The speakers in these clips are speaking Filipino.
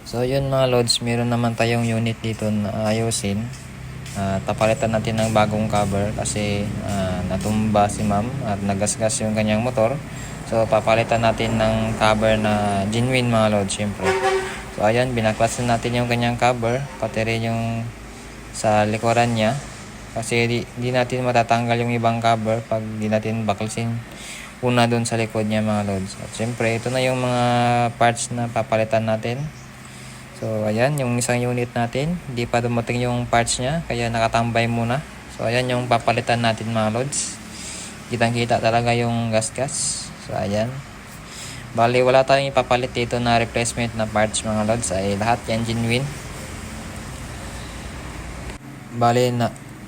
So yun mga lods, meron naman tayong unit dito na ayusin. Tapalitan natin ng bagong cover kasi natumba si ma'am at nagasgas yung kanyang motor. So papalitan natin ng cover na genuine mga lods syempre. So ayan, binaklasan natin yung kanyang cover, pati rin yung sa likuran niya. Kasi di natin matatanggal yung ibang cover pag di natin baklasin una doon sa likod niya mga lods. At syempre ito na yung mga parts na papalitan natin. So ayan yung isang unit natin, hindi pa dumating yung parts niya kaya nakatambay muna. So ayan yung papalitan natin mga lods. Kitang kita talaga yung gasgas. So ayan, bali wala tayong ipapalit dito na replacement na parts mga lods, ay lahat yan genuine. Bali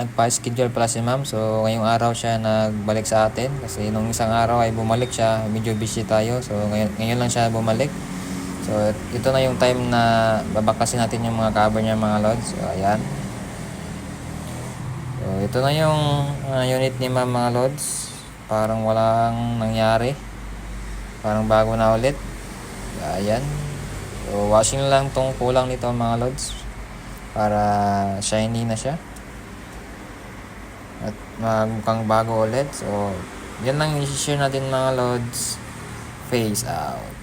nagpa-schedule pala si ma'am, so ngayong araw siya nagbalik sa atin kasi nung isang araw ay bumalik siya, medyo busy tayo, so ngayon lang siya bumalik. So ito na yung time na babaklasin natin yung mga cover niya mga lods. So ayan, so ito na yung unit ni ma'am mga lods, parang walang nangyari, parang bago na ulit. Ayan, so washing lang tong kulang nito mga lods para shiny na siya at mukhang bago ulit. So yan lang i-share natin mga lods. Face out.